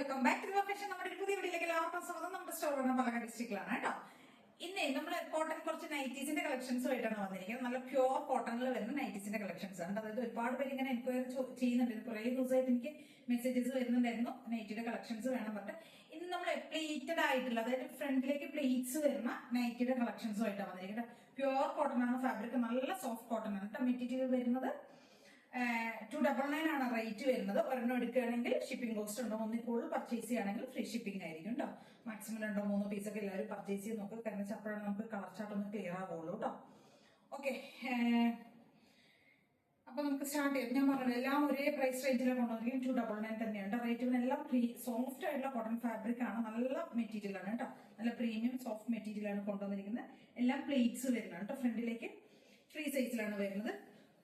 Welcome back to fashion. നമ്മുടെ പുതിയ വീഡിയോയിലേക്ക് എല്ലാവർക്കും സ്വാഗതം. നമ്മുടെ സ്റ്റോർ പാലക്കാട് ഡിസ്ട്രിക്റ്റിലാണ് കേട്ടോ. ഇന്ന് നമ്മൾ കോട്ടൺ കുറച്ച് നൈറ്റീസിന്റെ കളക്ഷൻസുമായിട്ടാണ് വന്നിരിക്കുന്നത്. നല്ല പ്യുവർ കോട്ടണിൽ വരുന്ന നൈറ്റീസിന്റെ കളക്ഷൻസ് ആണ്. അതായത് ഒരുപാട് പേര് ഇങ്ങനെ എൻക്വയറി ചെയ്യുന്നുണ്ട്. കുറെ ദിവസമായിട്ട് എനിക്ക് മെസ്സേജസ് വരുന്നുണ്ടായിരുന്നു നൈറ്റിയുടെ കളക്ഷൻസ് വേണം പറഞ്ഞിട്ട്. ഇന്ന് നമ്മൾ പ്ലേറ്റഡ് ആയിട്ടുള്ള, അതായത് ഫ്രണ്ടിലേക്ക് പ്ലേറ്റ്സ് വരുന്ന നൈറ്റിയുടെ കളക്ഷൻസുമായിട്ടാണ് വന്നിരിക്കുന്നത്. പ്യുവർ കോട്ടൺ ആണ് ഫാബ്രിക്, നല്ല സോഫ്റ്റ് കോട്ടൺ ആണ് കേട്ടോ. മെറ്റീരിയൽ വരുന്നത് 299 ആണ് റേറ്റ് വരുന്നത്. ഒരെണ്ണം എടുക്കുകയാണെങ്കിൽ ഷിപ്പിംഗ് കോസ്റ്റ് ഉണ്ടോ, ഒന്നിൽ കൂടുതൽ പർച്ചേസ് ചെയ്യുകയാണെങ്കിൽ ഫ്രീ ഷിപ്പിംഗ് ആയിരിക്കും കേട്ടോ. മാക്സിമം 2-3 പീസൊക്കെ എല്ലാവരും പർച്ചേസ് ചെയ്ത് നോക്കുക. കാരണം അപ്പോഴാണ് നമുക്ക് കളർ ചാർട്ട് ഒന്ന് ക്ലിയർ ആവുള്ളൂ കേട്ടോ. ഓക്കെ, അപ്പൊ നമുക്ക് സ്റ്റാർട്ട് ചെയ്യാം. ഞാൻ പറഞ്ഞത് എല്ലാം ഒരേ പ്രൈസ് റേഞ്ചിലാണ് കൊണ്ടുവന്നിരിക്കും. 299 തന്നെയുണ്ട് റേറ്റ്. എല്ലാം സോഫ്റ്റ് ആയിട്ടുള്ള കോട്ടൺ ഫാബ്രിക് ആണ്, നല്ല മെറ്റീരിയൽ ആണ് കേട്ടോ. നല്ല പ്രീമിയം സോഫ്റ്റ് മെറ്റീരിയൽ ആണ് കൊണ്ടുവന്നിരിക്കുന്നത്. എല്ലാം പ്ലേറ്റ്സ് വരുന്നതാണ് കേട്ടോ. ഫ്രണ്ടിലേക്ക് ഫ്രീ സൈസിലാണ് വരുന്നത്.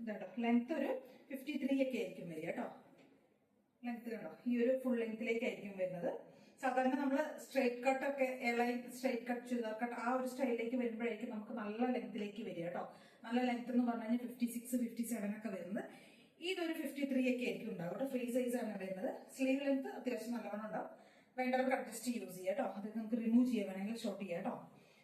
ഇതാട്ടോ, ലെങ്ത് ഒരു 53 ഒക്കെ ആയിരിക്കും വരിക കേട്ടോ. ലെങ്ത് കണ്ടോ, ഈ ഒരു ഫുൾ ലെങ്ത്തിലേക്കായിരിക്കും വരുന്നത്. സാധാരണ നമ്മൾ സ്ട്രൈറ്റ് കട്ട് ഒക്കെ A-line straight cut, churidar cut ആ ഒരു സ്റ്റൈലിലേക്ക് വരുമ്പോഴേക്കും നമുക്ക് നല്ല ലെങ്ത്തിലേക്ക് വരിക കേട്ടോ. നല്ല ലെങ്ത് എന്ന് പറഞ്ഞു കഴിഞ്ഞാൽ 56, 57 ഒക്കെ വരുന്നത്. ഇതൊരു 53 ഒക്കെ ആയിരിക്കും ഉണ്ടാവും കേട്ടോ. ഫ്രീ സൈസ് ആണ് വരുന്നത്. സ്ലീവ് ലെങ്ത് അത്യാവശ്യം നല്ലവണ്ണം ഉണ്ടാവും. വേണ്ടവർക്ക് അഡ്ജസ്റ്റ് യൂസ് ചെയ്യാം കേട്ടോ. അത് നമുക്ക് റിമൂവ് ചെയ്യാൻ വേണമെങ്കിൽ ഷോർട്ട് ചെയ്യാം കേട്ടോ.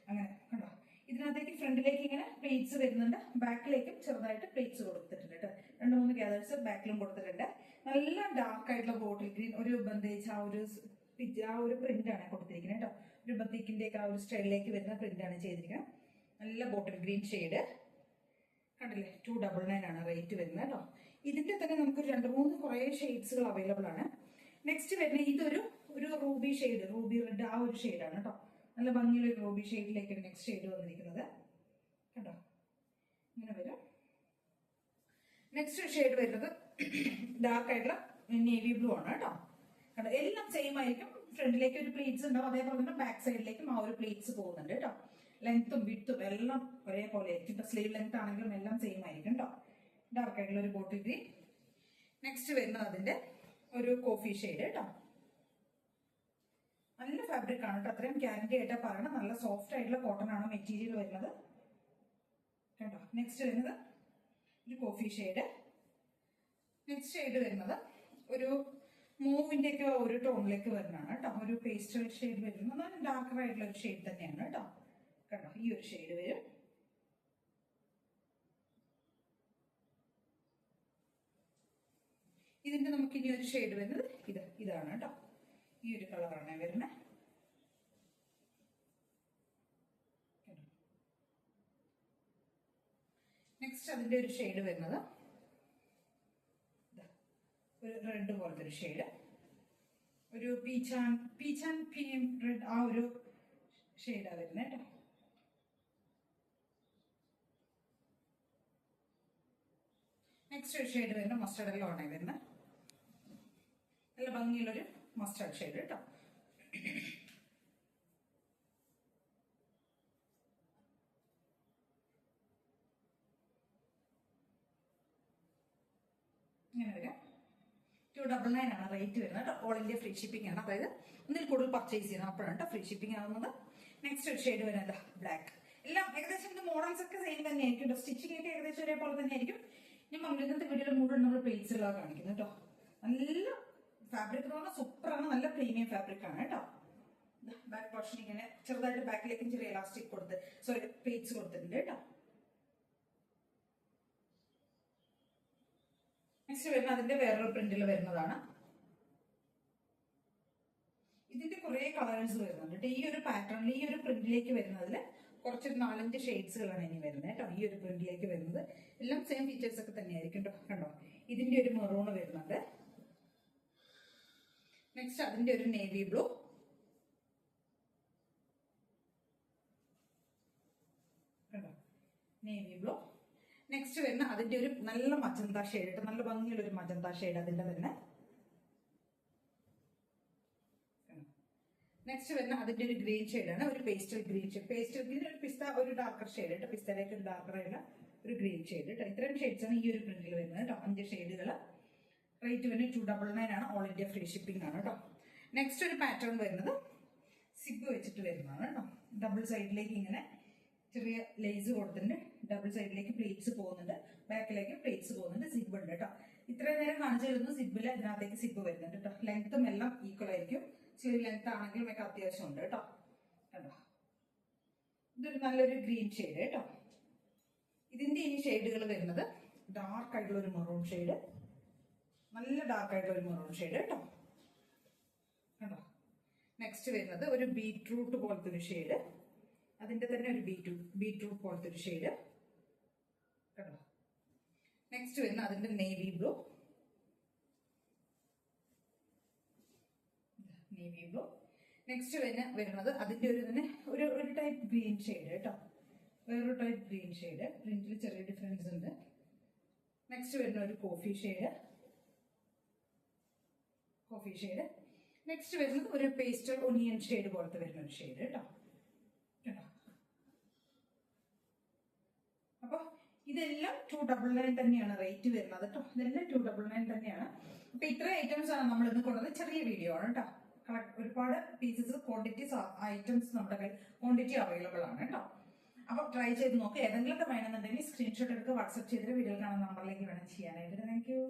അങ്ങനെ കണ്ടോ, ഇതിനകത്തേക്ക് ഫ്രണ്ടിലേക്ക് ഇങ്ങനെ പ്ലേറ്റ്സ് വരുന്നുണ്ട്. ബാക്കിലേക്കും ചെറുതായിട്ട് പ്ലേറ്റ്സ് കൊടുത്തിട്ടുണ്ട് കേട്ടോ. 2-3 ഗ്യാദേഴ്സ് ബാക്കിലും കൊടുത്തിട്ടുണ്ട്. നല്ല ഡാർക്ക് ആയിട്ടുള്ള ബോട്ടിൽ ഗ്രീൻ, ഒരു ബന്ധേജ് ആ ഒരു പ്രിന്റ് ആണ് കൊടുത്തിരിക്കുന്നത് കേട്ടോ. ഒരു ബത്തിക്കിന്റെ ഒക്കെ ആ ഒരു സ്റ്റൈലിലേക്ക് വരുന്ന പ്രിന്റ് ആണ് ചെയ്തിരിക്കുന്നത്. നല്ല ബോട്ടിൽ ഗ്രീൻ ഷെയ്ഡ് കണ്ടില്ലേ. 299 ആണ് റേറ്റ് വരുന്നത് കേട്ടോ. ഇതിന്റെ തന്നെ നമുക്ക് 2-3 കുറേ ഷെയ്ഡ്സുകൾ അവൈലബിൾ ആണ്. നെക്സ്റ്റ് വരുന്നത് ഇതൊരു റൂബി ഷെയ്ഡ്, റൂബി റെഡ് ആ ഒരു ഷെയ്ഡാണ് കേട്ടോ. നല്ല ഭംഗിയുള്ള റൂബി ഷെയ്ഡിലേക്കാണ് നെക്സ്റ്റ് ഷെയ്ഡ് വന്നിരിക്കുന്നത് കേട്ടോ. ഇങ്ങനെ വരും. നെക്സ്റ്റ് ഷെയ്ഡ് വരുന്നത് ഡാർക്ക് ആയിട്ടുള്ള നേവി ബ്ലൂ ആണ് കേട്ടോ. കണ്ടോ, എല്ലാം സെയിം ആയിരിക്കും. ഫ്രണ്ടിലേക്ക് ഒരു പ്ലീറ്റ്സ് ഉണ്ടാവും, അതേപോലെ തന്നെ ബാക്ക് സൈഡിലേക്കും ആ ഒരു പ്ലീറ്റ്സ് പോകുന്നുണ്ട് കേട്ടോ. ലെങ്ത്തും വിഡ്ത്തും എല്ലാം ഒരേപോലെ ആയിരിക്കും. സ്ലീവ് ലെങ്ത് ആണെങ്കിലും എല്ലാം സെയിം ആയിരിക്കും കേട്ടോ. ഡാർക്ക് ആയിട്ടുള്ള ഒരു ബോട്ടിൽ ഗ്രീൻ. നെക്സ്റ്റ് വരുന്നത് അതിന്റെ ഒരു കോഫി ഷെയ്ഡ് കേട്ടോ. നല്ല ഫാബ്രിക് ആണ് കേട്ടോ. അത്രയും ഗ്യാരണ്ടി ആയിട്ടാ പറയണം. നല്ല സോഫ്റ്റ് ആയിട്ടുള്ള കോട്ടൺ ആണ് മെറ്റീരിയൽ വരുന്നത് കേട്ടോ. നെക്സ്റ്റ് വരുന്നത് ഒരു കോഫി ഷെയ്ഡ്. നെക്സ്റ്റ് ഷെയ്ഡ് വരുന്നത് ഒരു മൂവിന്റെ ഒക്കെ ഒരു ടോണിലേക്ക് വരുന്നതാണ് കേട്ടോ. ഒരു പേസ്റ്റൽ ഷെയ്ഡ് വരുന്നത് നല്ല ഡാർക്കർ ആയിട്ടുള്ള ഒരു ഷെയ്ഡ് തന്നെയാണ് കേട്ടോ. കേട്ടോ, ഈ ഒരു ഷെയ്ഡ് വരും. ഇതിന്റെ നമുക്ക് ഇനി ഒരു ഷെയ്ഡ് വരുന്നത് ഇതാണ് കേട്ടോ. ഈ ഒരു കളറാണ് വരുന്നത്. നെക്സ്റ്റ് അതിന്റെ ഒരു ഷെയ്ഡ് വരുന്നത് ഒരു റെഡ് പോലത്തെ ഒരു ഷെയ്ഡ്, ഒരു പീച്ച് ആൻഡ് ക്രീം റെഡ് ആ ഒരു ഷെയ്ഡാണ് വരുന്നത് കേട്ടോ. നെക്സ്റ്റ് ഒരു ഷെയ്ഡ് വരുന്നത് മസ്റ്റർഡ് യെല്ലോ ആണ് വരുന്നത്. നല്ല ഭംഗിയുള്ളൊരു മസ്റ്റർഡ് ഷെയ്ഡ് കേട്ടോ. ഇങ്ങനെ വരാം. 299 ആണ് റേറ്റ് വരുന്നത് കേട്ടോ. ഓൾ ഇന്ത്യ ഫ്രീ ഷിപ്പിംഗ് ആണ്. അതായത് ഒന്നിൽ കൂടുതൽ പർച്ചേസ് ചെയ്യണം അപ്പോഴാണ് കേട്ടോ ഫ്രീ ഷിപ്പിംഗ് ആവുന്നത്. നെക്സ്റ്റ് ഒരു ഷെയ്ഡ് വരുന്നത് ബ്ലാക്ക്. എല്ലാം ഏകദേശം ഇത് മോഡൽസ് ഒക്കെ സെയിം തന്നെ ആയിരിക്കും കേട്ടോ. സ്റ്റിച്ചിങ് ഒക്കെ ഏകദേശം ഒരേപോലെ തന്നെ ആയിരിക്കും. ഞാൻ പറഞ്ഞു ഇന്നത്തെ വീഡിയോയിൽ മുഴുവൻ നമ്മൾ പ്ലേറ്റ്സുകളാണ് കാണിക്കുന്നത് കേട്ടോ. നല്ല ഫാബ്രിക് എന്ന് പറഞ്ഞാൽ സൂപ്പറാണ്. നല്ല പ്രീമിയം ഫാബ്രിക് ആണ് കേട്ടോ. ബാക്ക് പോർഷൻ ഇങ്ങനെ ചെറുതായിട്ട് ബാക്കിലേക്കും ചെറിയ ഇലാസ്റ്റിക് പ്ലേറ്റ്സ് കൊടുത്തിട്ടുണ്ട് കേട്ടോ. നെക്സ്റ്റ് വരുന്നത് അതിന്റെ വേറൊരു പ്രിന്റിൽ വരുന്നതാണ്. ഇതിന്റെ കുറെ കളേഴ്സ് വരുന്നുണ്ട്. ഈ ഒരു പാറ്റേണിൽ ഈ ഒരു പ്രിന്റിലേക്ക് വരുന്നതിൽ കുറച്ചൊരു 4-5 ഷെയ്ഡ്സുകളാണ് ഇനി വരുന്നത് കേട്ടോ. ഈ ഒരു പ്രിന്റിലേക്ക് വരുന്നത് എല്ലാം സെയിം ഫീച്ചേഴ്സ് ഒക്കെ തന്നെയായിരിക്കും കേട്ടോ. കണ്ടോ, ഇതിന്റെ ഒരു മെറൂണ് വരുന്നുണ്ട്. നെക്സ്റ്റ് അതിന്റെ ഒരു നേവി ബ്ലൂ. കണ്ടോ, നേവി ബ്ലൂ. നെക്സ്റ്റ് വരുന്ന അതിന്റെ ഒരു നല്ല മജന്ത ഷെയ്ഡ്, നല്ല ഭംഗിയുള്ള ഒരു മജന്ത ഷെയ്ഡ് അതിന്റെ തന്നെ. നെക്സ്റ്റ് വരുന്ന അതിന്റെ ഒരു ഗ്രീൻ ഷെയ്ഡാണ്, ഒരു pastel green shade. Pastel green ഒരു പിസ്ത, ഒരു ഡാർക്കർ ഷെയ്ഡ് കേട്ടോ. പിസ്തയിലേക്ക് ഒരു ഡാർക്കർ ആയിട്ടുള്ള ഒരു ഗ്രീൻ ഷെയ്ഡ് കേട്ടോ. ഇത്രയും ഷെയ്ഡ്സ് ആണ് ഈ ഒരു പ്രിന്റിൽ വരുന്നത് കേട്ടോ. 5 ഷെയ്ഡുകൾ. റേറ്റ് വരുന്നത് 299 ആണ്. ഓൾ ഇന്ത്യ ഫ്രീ ഷിപ്പിംഗ് ആണ് കേട്ടോ. നെക്സ്റ്റ് ഒരു പാറ്റേൺ വരുന്നത് സിബ് വെച്ചിട്ട് വരുന്നതാണ് കേട്ടോ. ഡബിൾ സൈഡിലേക്ക് ഇങ്ങനെ ചെറിയ ലേസ് കൊടുത്തിട്ടുണ്ട്. ഡബിൾ സൈഡിലേക്ക് പ്ലേറ്റ്സ് പോകുന്നുണ്ട്, ബാക്കിലേക്ക് പ്ലേറ്റ്സ് പോകുന്നുണ്ട്. സിബ് ഉണ്ട് കേട്ടോ. ഇത്രയും നേരം കാണിച്ചിരുന്നു സിബില് ഇതിനകത്തേക്ക് സിബ് വരുന്നുണ്ട് കേട്ടോ. ലെങ്ത്തും എല്ലാം ഈക്വൽ ആയിരിക്കും. സ്ലീവ് ലെങ്ത് ആണെങ്കിലും ഒക്കെ അത്യാവശ്യം ഉണ്ട് കേട്ടോ. കണ്ടോ, ഇതൊരു നല്ലൊരു ഗ്രീൻ ഷെയ്ഡ് കേട്ടോ. ഇതിന്റെ ഈ ഷെയ്ഡുകൾ വരുന്നത് ഡാർക്ക് ആയിട്ടുള്ള ഒരു മെറൂൺ ഷെയ്ഡ്, നല്ല ഡാർക്ക് ആയിട്ടുള്ള ഒരു മെറൂൺ ഷെയ്ഡ് കേട്ടോ. കണ്ടോ, നെക്സ്റ്റ് വരുന്നത് ഒരു ബീറ്റ്റൂട്ട് പോലത്തെ ഒരു ഷെയ്ഡ്, അതിന്റെ തന്നെ ഒരു ബീറ്റ്റൂട്ട് പോലത്തെ ഒരു ഷെയ്ഡ് കേട്ടോ. നെക്സ്റ്റ് വരുന്ന അതിന്റെ നേവി ബ്ലൂ, നെക്സ്റ്റ് വരുന്നത് അതിന്റെ ഒരു തന്നെ ഒരു ടൈപ്പ് ഗ്രീൻ ഷെയ്ഡ് കേട്ടോ, വേറൊരു ടൈപ്പ് ഗ്രീൻ ഷെയ്ഡ്. പ്രിന്റിൽ ചെറിയ ഡിഫറൻസ് ഉണ്ട്. നെക്സ്റ്റ് വരുന്ന ഒരു കോഫി ഷെയ്ഡ്. നെക്സ്റ്റ് വരുന്നത് ഒരു പേസ്റ്റൽ ഒനിയൻ ഷെയ്ഡ് പോലത്തെ വരുന്ന ഒരു ഷെയ്ഡ് കേട്ടോ. അപ്പൊ ഇതെല്ലാം 299 തന്നെയാണ് റേറ്റ് വരുന്നത് കേട്ടോ. ഇതെല്ലാം 299 തന്നെയാണ്. അപ്പൊ ഇത്രയും ഐറ്റംസ് ആണ് നമ്മൾ ഇന്ന് കൊണ്ടുവന്നത്. ചെറിയ വീഡിയോ ആണ് കേട്ടോ. ഒരുപാട് പീസസ് ഐറ്റംസ് നമ്മുടെ കയ്യിൽ ക്വാണ്ടിറ്റി അവൈലബിൾ ആണ് കേട്ടോ. അപ്പൊ ട്രൈ ചെയ്ത് നോക്കുക. ഏതെങ്കിലുമൊക്കെ വേണമെന്നുണ്ടെങ്കിൽ സ്ക്രീൻഷോട്ട് എടുക്കുക, വാട്സ്ആപ്പ് ചെയ്തിട്ട് വീഡിയോ കാണുന്ന നമ്പറിലേക്ക് വേണം ചെയ്യാനായിട്ട്. Thank you.